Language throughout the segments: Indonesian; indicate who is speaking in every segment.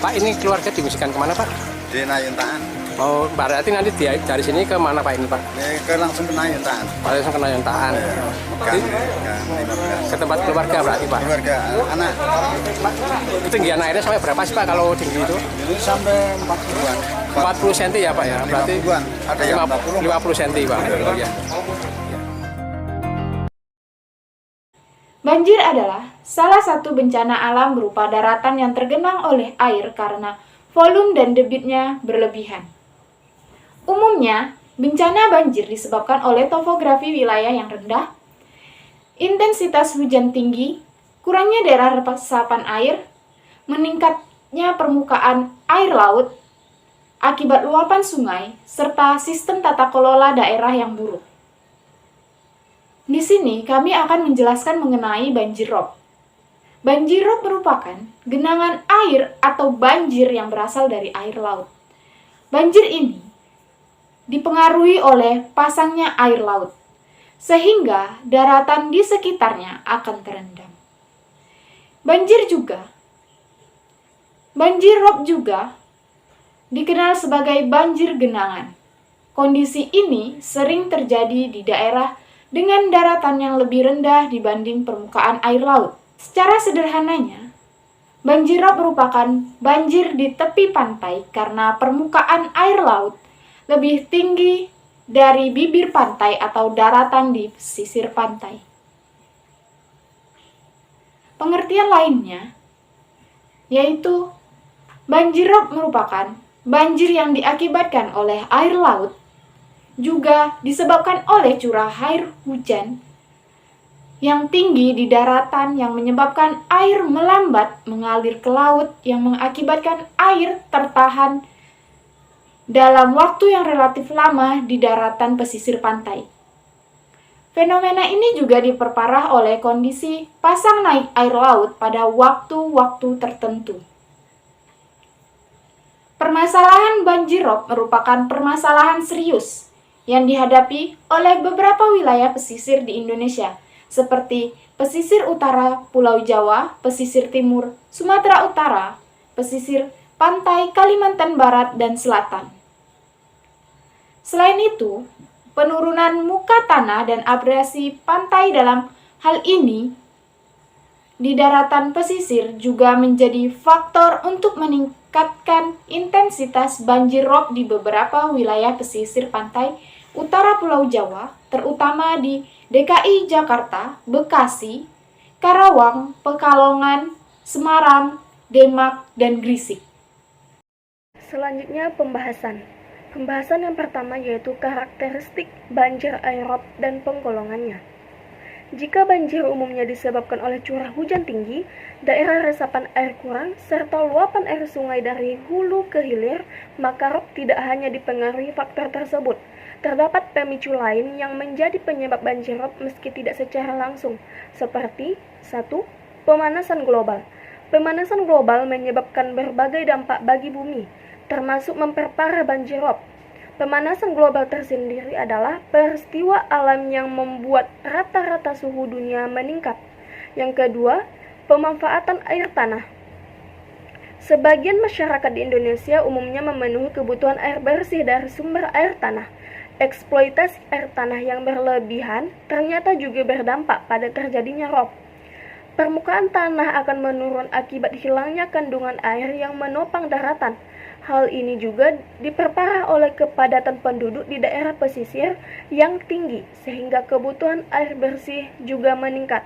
Speaker 1: Pak, ini keluarga diungsikan kemana, Pak?
Speaker 2: Di Nayuntaan.
Speaker 1: Oh, berarti nanti dari sini ke mana, Pak, ini, Pak?
Speaker 2: Ke langsung ke Nayuntaan.
Speaker 1: Pak, langsung ke Nayuntaan.
Speaker 2: Gang 15.
Speaker 1: Ke tempat keluarga berarti, Pak?
Speaker 2: Keluarga anak.
Speaker 1: Ketinggian airnya sampai berapa sih, Pak, kalau tinggi itu?
Speaker 2: Ini sampai 40-an.
Speaker 1: 40 cm ya, Pak, ya? Berarti
Speaker 2: 50-an. Ada yang
Speaker 1: 50 cm, Pak. Oh, ya.
Speaker 3: Banjir adalah salah satu bencana alam berupa daratan yang tergenang oleh air karena volume dan debitnya berlebihan. Umumnya, bencana banjir disebabkan oleh topografi wilayah yang rendah, intensitas hujan tinggi, kurangnya daerah resapan air, meningkatnya permukaan air laut akibat luapan sungai, serta sistem tata kelola daerah yang buruk. Di sini kami akan menjelaskan mengenai banjir rob. Banjir rob merupakan genangan air atau banjir yang berasal dari air laut. Banjir ini dipengaruhi oleh pasangnya air laut, sehingga daratan di sekitarnya akan terendam. Banjir rob juga dikenal sebagai banjir genangan. Kondisi ini sering terjadi di daerah dengan daratan yang lebih rendah dibanding permukaan air laut. Secara sederhananya, banjir rob merupakan banjir di tepi pantai karena permukaan air laut lebih tinggi dari bibir pantai atau daratan di pesisir pantai. Pengertian lainnya yaitu banjir rob merupakan banjir yang diakibatkan oleh air laut, juga disebabkan oleh curah air hujan yang tinggi di daratan yang menyebabkan air melambat mengalir ke laut yang mengakibatkan air tertahan dalam waktu yang relatif lama di daratan pesisir pantai. Fenomena ini juga diperparah oleh kondisi pasang naik air laut pada waktu-waktu tertentu. Permasalahan banjir rob merupakan permasalahan serius yang dihadapi oleh beberapa wilayah pesisir di Indonesia, seperti pesisir utara Pulau Jawa, pesisir timur Sumatera Utara, pesisir pantai Kalimantan Barat dan Selatan. Selain itu, penurunan muka tanah dan abrasi pantai dalam hal ini di daratan pesisir juga menjadi faktor untuk meningkatkan intensitas banjir rob di beberapa wilayah pesisir pantai utara Pulau Jawa, terutama di DKI Jakarta, Bekasi, Karawang, Pekalongan, Semarang, Demak, dan Gresik.
Speaker 4: Selanjutnya pembahasan. Pembahasan yang pertama yaitu karakteristik banjir air rob dan penggolongannya. Jika banjir umumnya disebabkan oleh curah hujan tinggi, daerah resapan air kurang, serta luapan air sungai dari hulu ke hilir, maka rob tidak hanya dipengaruhi faktor tersebut. Terdapat pemicu lain yang menjadi penyebab banjir rob meski tidak secara langsung, seperti 1. Pemanasan global. Pemanasan global menyebabkan berbagai dampak bagi bumi, termasuk memperparah banjir rob. Pemanasan global tersendiri adalah peristiwa alam yang membuat rata-rata suhu dunia meningkat. Yang kedua, pemanfaatan air tanah. Sebagian masyarakat di Indonesia umumnya memenuhi kebutuhan air bersih dari sumber air tanah. Eksploitasi air tanah yang berlebihan ternyata juga berdampak pada terjadinya rob. Permukaan tanah akan menurun akibat hilangnya kandungan air yang menopang daratan. Hal ini juga diperparah oleh kepadatan penduduk di daerah pesisir yang tinggi, sehingga kebutuhan air bersih juga meningkat.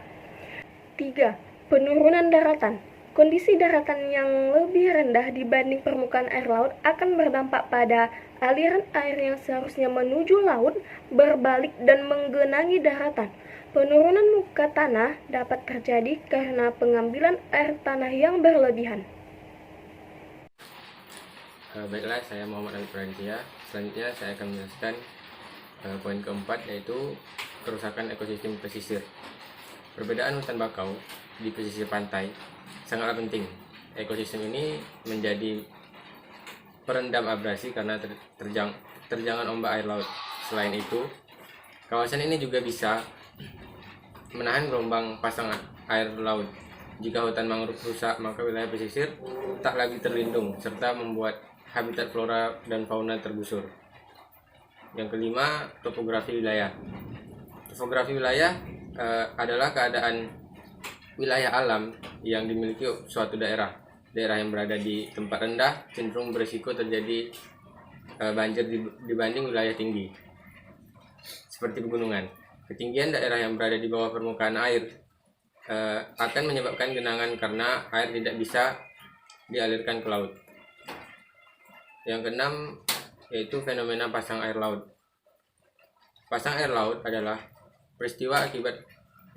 Speaker 4: 3. Penurunan daratan. Kondisi daratan yang lebih rendah dibanding permukaan air laut akan berdampak pada aliran air yang seharusnya menuju laut, berbalik dan menggenangi daratan. Penurunan muka tanah dapat terjadi karena pengambilan air tanah yang berlebihan.
Speaker 5: Baiklah, saya Muhammad Alif Rantia. Selanjutnya saya akan menjelaskan poin keempat, yaitu kerusakan ekosistem pesisir. Perbedaan hutan bakau di pesisir pantai sangatlah penting. Ekosistem ini menjadi perendam abrasi karena terjangan ombak air laut. Selain itu, kawasan ini juga bisa menahan gelombang pasang air laut Jika hutan mangrove rusak, maka wilayah pesisir tak lagi terlindung serta membuat habitat flora dan fauna tergusur. Yang kelima, topografi wilayah. Topografi wilayah adalah keadaan wilayah alam yang dimiliki suatu daerah. Daerah yang berada di tempat rendah cenderung berisiko terjadi banjir dibanding wilayah tinggi, seperti pegunungan. Ketinggian daerah yang berada di bawah permukaan air akan menyebabkan genangan karena air tidak bisa dialirkan ke laut. Yang keenam yaitu fenomena pasang air laut. Pasang air laut adalah peristiwa akibat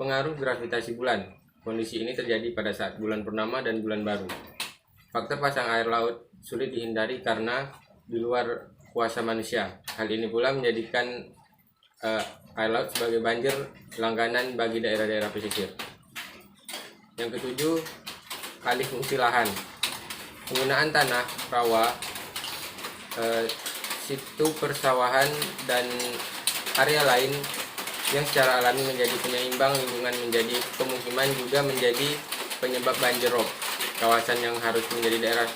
Speaker 5: pengaruh gravitasi bulan. Kondisi ini terjadi pada saat bulan purnama dan bulan baru. Faktor pasang air laut sulit dihindari karena di luar kuasa manusia. Hal ini pula menjadikan air laut sebagai banjir langganan bagi daerah-daerah pesisir. Yang ketujuh, alih fungsi lahan. Penggunaan tanah rawa, situ persawahan dan area lain yang secara alami menjadi penyeimbang lingkungan menjadi pemukiman juga menjadi penyebab banjir rob. Kawasan yang harus menjadi daerah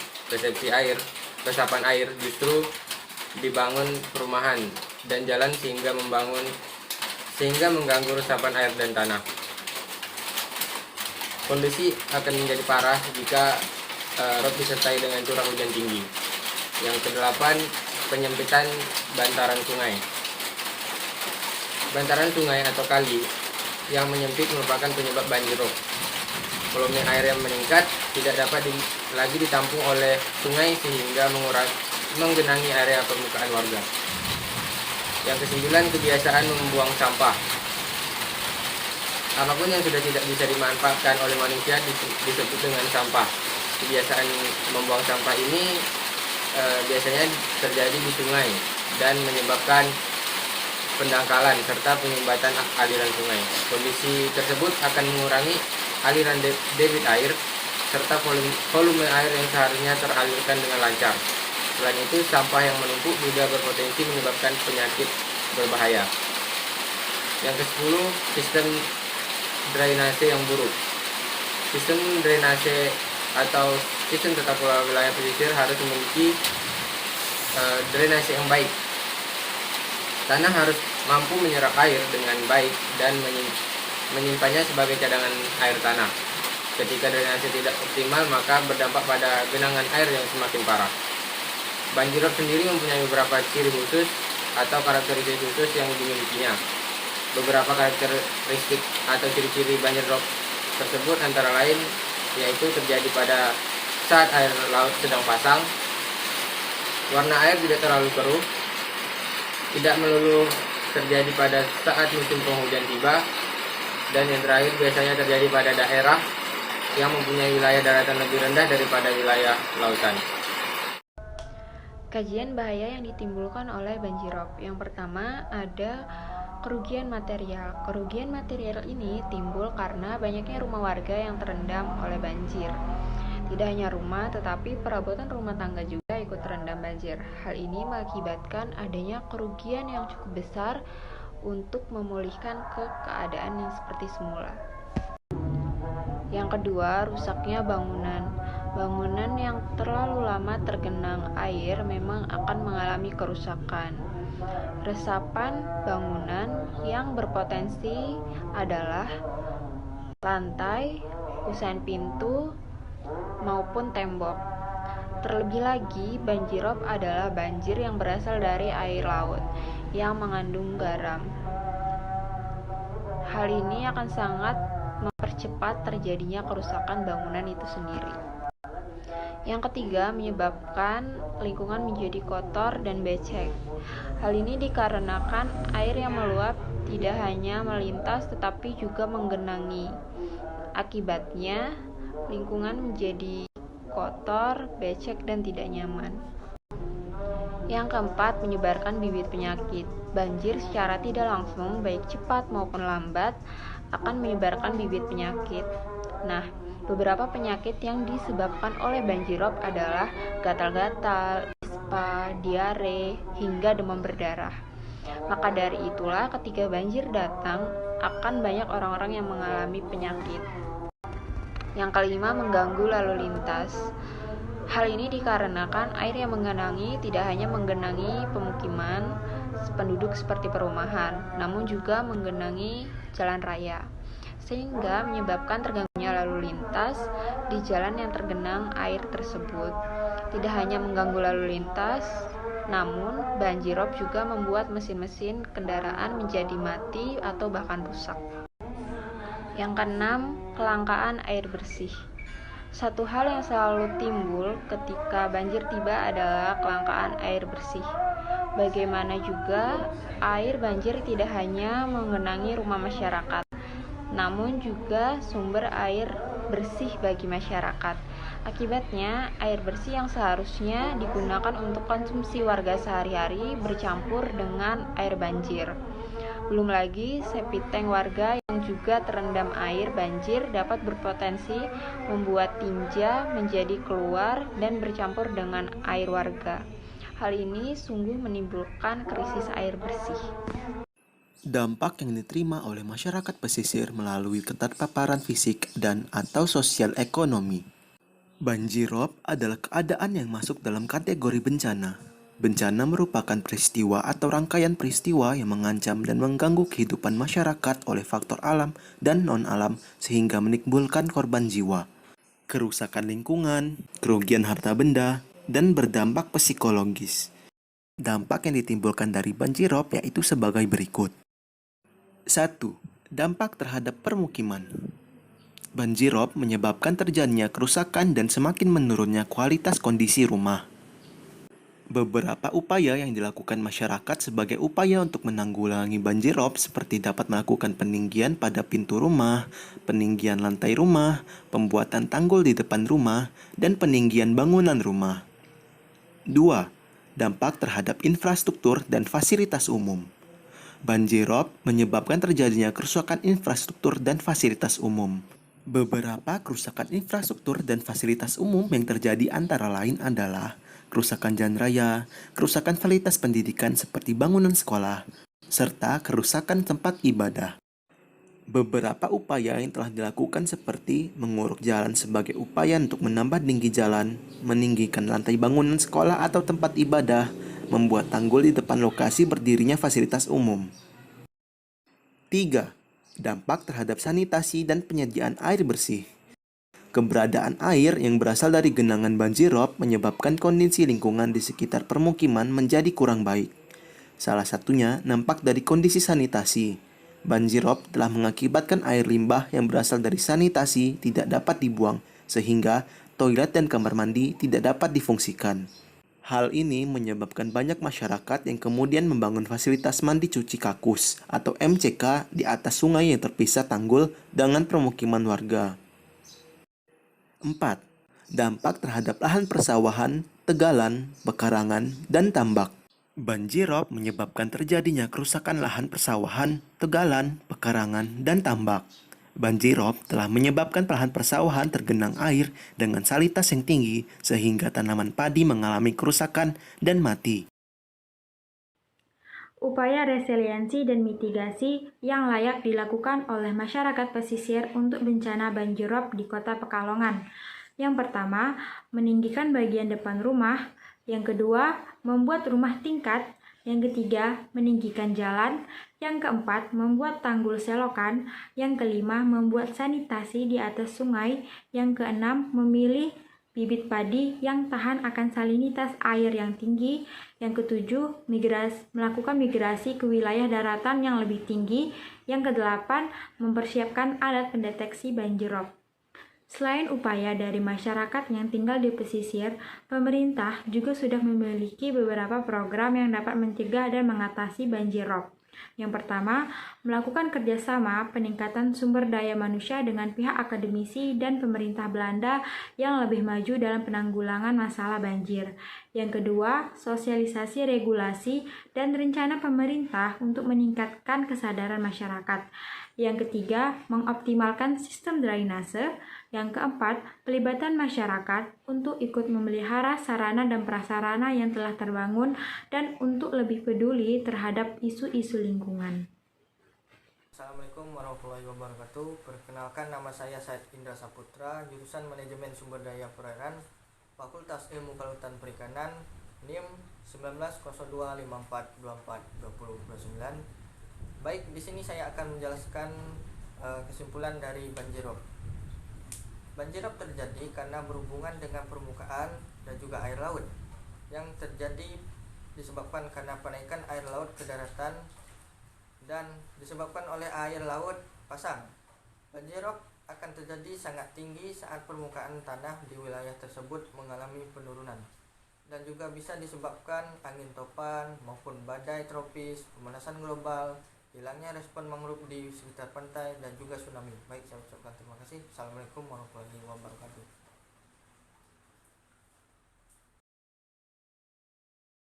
Speaker 5: resapan air justru dibangun perumahan dan jalan sehingga mengganggu resapan air dan tanah. Kondisi akan menjadi parah jika rob disertai dengan curah hujan tinggi. Yang kedelapan, penyempitan bantaran sungai. Bantaran sungai atau kali yang menyempit merupakan penyebab banjir rob. Volume air yang meningkat tidak dapat lagi ditampung oleh sungai sehingga menggenangi area permukaan warga. Yang kesembilan, kebiasaan membuang sampah. Apapun yang sudah tidak bisa dimanfaatkan oleh manusia disebut dengan sampah. Kebiasaan membuang sampah ini biasanya terjadi di sungai dan menyebabkan pendangkalan serta penyumbatan aliran sungai. Kondisi tersebut akan mengurangi aliran debit air serta volume air yang seharusnya teralirkan dengan lancar. Selain itu, sampah yang menumpuk juga berpotensi menyebabkan penyakit berbahaya. Yang ke-10, sistem drainase yang buruk. Sistem drainase atau sistem tata kelola wilayah pesisir harus memiliki drainase yang baik. Tanah harus mampu menyerap air dengan baik dan menyimpannya sebagai cadangan air tanah. Ketika drainase tidak optimal, maka berdampak pada genangan air yang semakin parah. Banjir rob sendiri mempunyai beberapa ciri khusus atau karakteristik khusus yang dimilikinya. Beberapa karakteristik atau ciri-ciri banjir rob tersebut antara lain yaitu terjadi pada saat air laut sedang pasang, warna air tidak terlalu keruh, tidak melulu terjadi pada saat musim penghujan tiba, dan yang terakhir biasanya terjadi pada daerah yang mempunyai wilayah daratan lebih rendah daripada wilayah lautan.
Speaker 4: Kajian bahaya yang ditimbulkan oleh banjir rob. Yang pertama ada kerugian material. Kerugian material ini timbul karena banyaknya rumah warga yang terendam oleh banjir. Tidak hanya rumah, tetapi perabotan rumah tangga juga ikut terendam banjir. Hal ini mengakibatkan adanya kerugian yang cukup besar untuk memulihkan ke keadaan yang seperti semula. Yang kedua, rusaknya bangunan. Bangunan yang terlalu lama tergenang air memang akan mengalami kerusakan. Resapan bangunan yang berpotensi adalah lantai, kusen pintu, maupun tembok. Terlebih lagi, banjir rob adalah banjir yang berasal dari air laut yang mengandung garam. Hal ini akan sangat mempercepat terjadinya kerusakan bangunan itu sendiri. Yang ketiga, menyebabkan lingkungan menjadi kotor dan becek. Hal ini dikarenakan air yang meluap tidak hanya melintas tetapi juga menggenangi. Akibatnya, lingkungan menjadi kotor, becek, dan tidak nyaman. Yang keempat, menyebarkan bibit penyakit. Banjir secara tidak langsung, baik cepat maupun lambat, akan menyebarkan bibit penyakit. Nah, beberapa penyakit yang disebabkan oleh banjir rob adalah gatal-gatal, ispa, diare, hingga demam berdarah. Maka dari itulah ketika banjir datang, akan banyak orang-orang yang mengalami penyakit.
Speaker 6: Yang kelima, mengganggu lalu lintas. Hal ini dikarenakan air yang menggenangi tidak hanya menggenangi pemukiman penduduk seperti perumahan, namun juga menggenangi jalan raya, sehingga menyebabkan terganggunya lalu lintas di jalan yang tergenang air tersebut. Tidak hanya mengganggu lalu lintas, namun banjirop juga membuat mesin-mesin kendaraan menjadi mati atau bahkan rusak. Yang keenam, kelangkaan air bersih. Satu hal yang selalu timbul ketika banjir tiba adalah kelangkaan air bersih. Bagaimana juga, air banjir tidak hanya menggenangi rumah masyarakat, namun juga sumber air bersih bagi masyarakat. Akibatnya, air bersih yang seharusnya digunakan untuk konsumsi warga sehari-hari bercampur dengan air banjir. Belum lagi, septic tank warga yang juga terendam air banjir dapat berpotensi membuat tinja menjadi keluar dan bercampur dengan air warga. Hal ini sungguh menimbulkan krisis air bersih.
Speaker 7: Dampak yang diterima oleh masyarakat pesisir melalui keterpaparan fisik dan atau sosial ekonomi. Banjirop adalah keadaan yang masuk dalam kategori bencana. Bencana merupakan peristiwa atau rangkaian peristiwa yang mengancam dan mengganggu kehidupan masyarakat oleh faktor alam dan non-alam sehingga menimbulkan korban jiwa, kerusakan lingkungan, kerugian harta benda, dan berdampak psikologis. Dampak yang ditimbulkan dari banjirop yaitu sebagai berikut. 1. Dampak terhadap permukiman. Banjirop menyebabkan terjadinya kerusakan dan semakin menurunnya kualitas kondisi rumah. Beberapa upaya yang dilakukan masyarakat sebagai upaya untuk menanggulangi banjirop seperti dapat melakukan peninggian pada pintu rumah, peninggian lantai rumah, pembuatan tanggul di depan rumah, dan peninggian bangunan rumah. 2. Dampak terhadap infrastruktur dan fasilitas umum. Banjirop menyebabkan terjadinya kerusakan infrastruktur dan fasilitas umum. Beberapa kerusakan infrastruktur dan fasilitas umum yang terjadi antara lain adalah kerusakan jalan raya, kerusakan fasilitas pendidikan seperti bangunan sekolah, serta kerusakan tempat ibadah. Beberapa upaya yang telah dilakukan seperti menguruk jalan sebagai upaya untuk menambah tinggi jalan, meninggikan lantai bangunan sekolah atau tempat ibadah, membuat tanggul di depan lokasi berdirinya fasilitas umum. 3. Dampak terhadap sanitasi dan penyediaan air bersih. Keberadaan air yang berasal dari genangan banjirop menyebabkan kondisi lingkungan di sekitar permukiman menjadi kurang baik. Salah satunya nampak dari kondisi sanitasi. Banjirop telah mengakibatkan air limbah yang berasal dari sanitasi tidak dapat dibuang, sehingga toilet dan kamar mandi tidak dapat difungsikan. Hal ini menyebabkan banyak masyarakat yang kemudian membangun fasilitas mandi cuci kakus atau MCK di atas sungai yang terpisah tanggul dengan permukiman warga. 4. Dampak terhadap lahan persawahan, tegalan, pekarangan, dan tambak. Banjirop menyebabkan terjadinya kerusakan lahan persawahan, tegalan, pekarangan, dan tambak. Banjirop telah menyebabkan lahan persawahan tergenang air dengan salinitas yang tinggi sehingga tanaman padi mengalami kerusakan dan mati.
Speaker 3: Upaya resiliensi dan mitigasi yang layak dilakukan oleh masyarakat pesisir untuk bencana banjirop di Kota Pekalongan. Yang pertama, meninggikan bagian depan rumah. Yang kedua, membuat rumah tingkat. Yang ketiga, meninggikan jalan. Yang keempat, membuat tanggul selokan. Yang kelima, membuat sanitasi di atas sungai. Yang keenam, memilih bibit padi yang tahan akan salinitas air yang tinggi. Yang ketujuh, melakukan migrasi ke wilayah daratan yang lebih tinggi. Yang kedelapan, mempersiapkan alat pendeteksi banjirop. Selain upaya dari masyarakat yang tinggal di pesisir, pemerintah juga sudah memiliki beberapa program yang dapat mencegah dan mengatasi banjirop. Yang pertama, melakukan kerjasama peningkatan sumber daya manusia dengan pihak akademisi dan pemerintah Belanda yang lebih maju dalam penanggulangan masalah banjir. Yang kedua, sosialisasi regulasi dan rencana pemerintah untuk meningkatkan kesadaran masyarakat. Yang ketiga, mengoptimalkan sistem drainase. Yang keempat, pelibatan masyarakat untuk ikut memelihara sarana dan prasarana yang telah terbangun dan untuk lebih peduli terhadap isu-isu lingkungan.
Speaker 8: Assalamualaikum warahmatullahi wabarakatuh. Perkenalkan, nama saya Said Indra Saputra, jurusan Manajemen Sumber Daya Perairan, Fakultas Ilmu Kelautan Perikanan, NIM 190254242029. Baik, di sini saya akan menjelaskan kesimpulan dari banjirop. Banjirop terjadi karena berhubungan dengan permukaan dan juga air laut yang terjadi disebabkan karena penaikan air laut ke daratan dan disebabkan oleh air laut pasang. Banjirop akan terjadi sangat tinggi saat permukaan tanah di wilayah tersebut mengalami penurunan, dan juga bisa disebabkan angin topan maupun badai tropis, pemanasan global, hilangnya respon mangrove di sekitar pantai, dan juga tsunami. Baik, saya ucapkan terima kasih. Assalamualaikum warahmatullahi wabarakatuh.